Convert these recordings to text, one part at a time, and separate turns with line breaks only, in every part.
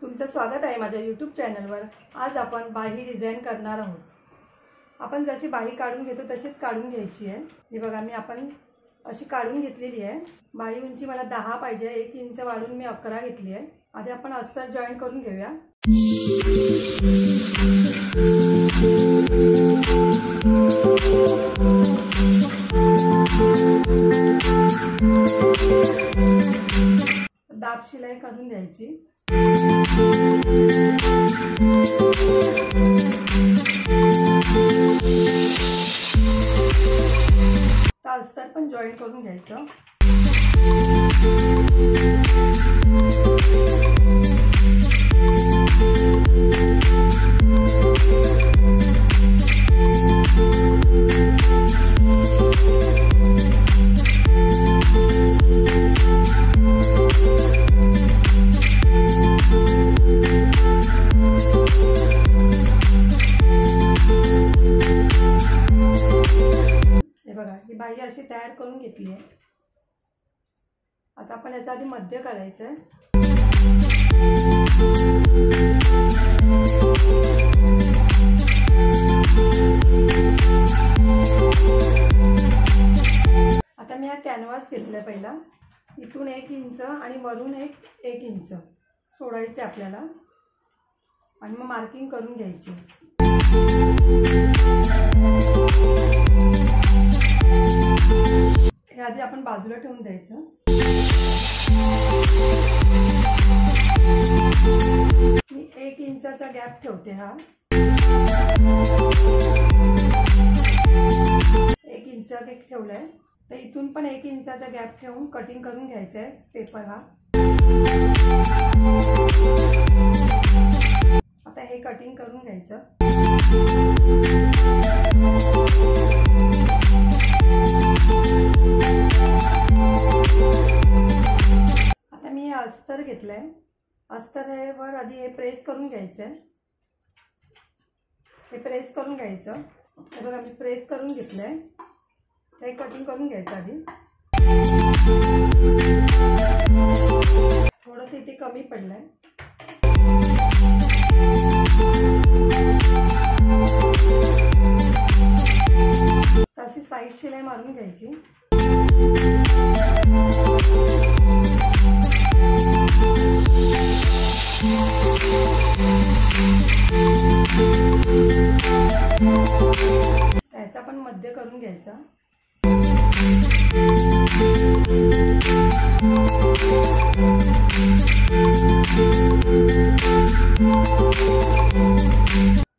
तुमचं स्वागत आहे माझ्या YouTube चॅनलवर। आज आपण बाही डिझाइन करणार आहोत। आपण जशी बाही काढून घेतो तशीच काढून घ्यायची आहे। हे बघा मी आपण अशी काढून घेतलेली आहे। बाही उंची मला 10 पाहिजे, 1 इंच वाढून मी 11 घेतली आहे। आधी आपण अस्तर जॉईन करून घेऊया। दाब शिलाई करून द्यायची। अस्तर पण जॉईन करून घ्यायचं। ही बाही अशी तयार करून घेतली आहे। आता आपण याचा आधी मध्य काढायचं आहे। आता मी हा कॅनव्हास घेतलाय। पहिला इथून 1 इंच आणि वरून 1 इंच सोडायचे आपल्याला आणि मग मार्किंग करून घ्यायची। हे आधी आपण बाजूला ठेवून द्यायचं। मी 1 इंचाचा गॅप ठेवते। हा 1 इंच एक ठेवलाय, तर इथून पण 1 इंचाचा गॅप ठेवून कटिंग करून घ्यायचं आहे पेपर हा। आता हे कटिंग करून घ्यायचं। आता मी अस्तर घेतलंय। अस्तरावर आधी हे प्रेस करून घ्यायचंय। हे प्रेस करून घ्यायचं। हे बघा मी प्रेस करून घेतलंय। हे कटिंग करून घ्यायचं आधी। थोडंसं इथे कमी पडलंय। अशी साईड शिलाई मारून घ्यायची। त्याचा पण मध्य करून घ्यायचा।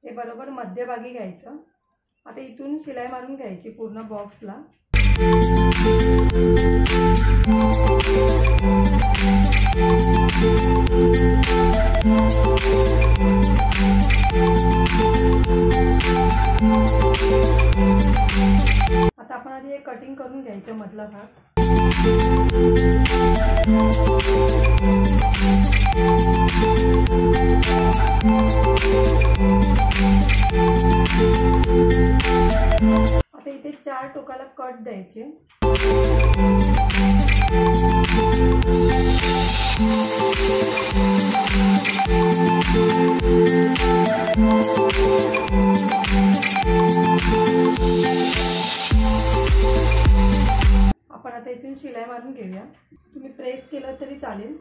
हे बरोबर मध्यभागी घ्यायचं। आता इथून शिलाई मारून घ्यायची पूर्ण बॉक्सला। आता आपण आधी हे कटिंग करून घ्यायचं मधला भाग। आता इथे 4 टोकाला कट द्यायचे। आपण आता इथून शिलाई मारून घेऊया। तुम्ही प्रेस केलं तरी चालेल।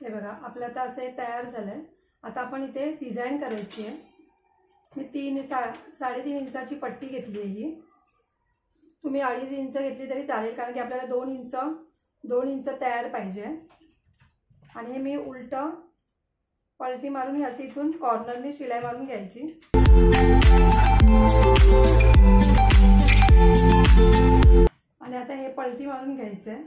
हे बघा आपलं आता असं तयार झालंय। आता आपण इथे डिझाइन करायची आहे। मी 3.5 इंचाची पट्टी घेतली आहे। ही तुम्ही 2.5 इंच घेतली तरी चालेल, कारण की आपल्याला 2 इंच तयार पाहिजे। आणि हे मी उलट पलटी मारून अशी इथून कॉर्नरने शिलाई मारून घ्यायची। आणि आता हे पलटी मारून घ्यायचंय।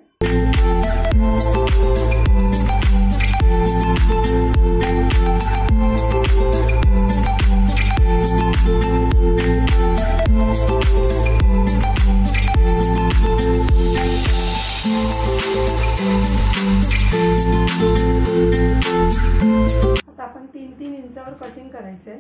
आपण 3-3 इंचावर कटिंग करायचं आहे।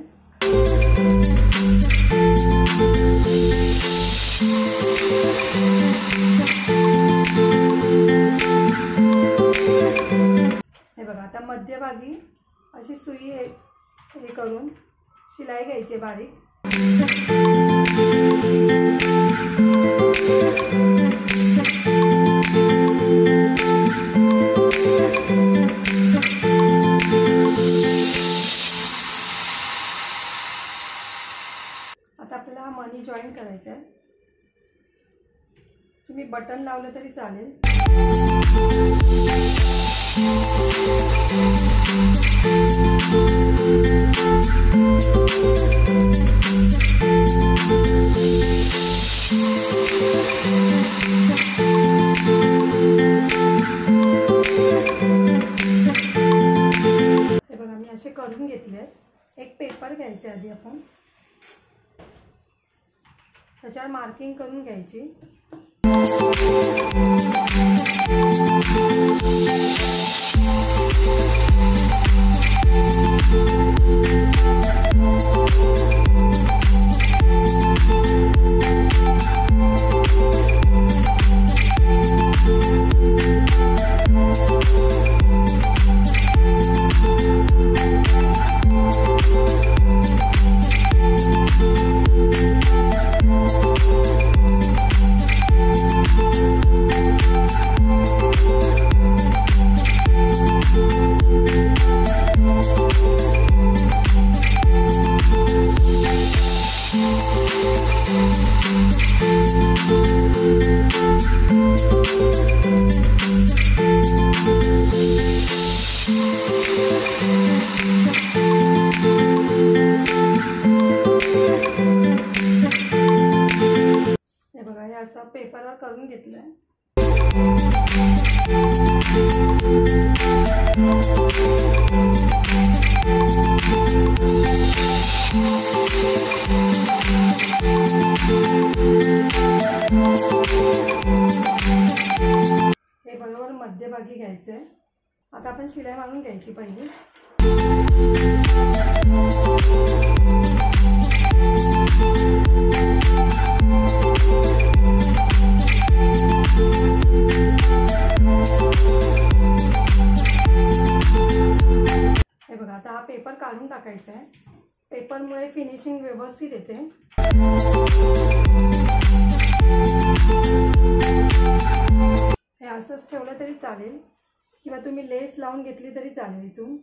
हे बघा, आता मध्यभागी अशी सुई हे करून शिलाई घ्यायची बारीक। आता आपल्याला हा मनी जॉईन करायचा आहे। तुम्ही बटन लावलं तरी चालेल। हे बघा, मी असे करून घेतले। एक पेपर घ्यायचे आधी आपण, त्याच्यावर मार्किंग करून घ्यायची। हे बघा, हे असं पेपरवर करून घेतलंय। हे बरोबर मध्यभागी घ्यायचंय। आता आपण शिलाई मारून घ्यायची पहिली। हे बघा, आता हा पेपर काढून टाकायचा आहे। पेपरमुळे फिनिशिंग व्यवस्थित येते। हे असंच ठेवलं तरी चालेल किंवा तुम्ही लेस लावून घेतली तरी चालेल इथून।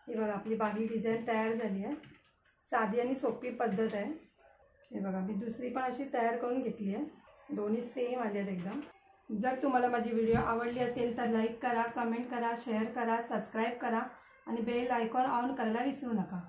हे बघा, आपली बाही डिझाईन तयार झाली आहे। साधी आणि सोपी पद्धत आहे। हे बघा, मी दुसरी पण अशी तयार करून घेतली आहे। दोन्ही सेम आले आहेत एकदम। जर तुम्हाला माझी व्हिडिओ आवडली असेल तर लाईक करा, कमेंट करा, शेअर करा, सबस्क्राईब करा आणि बेल आयकॉन ऑन करायला विसरू नका।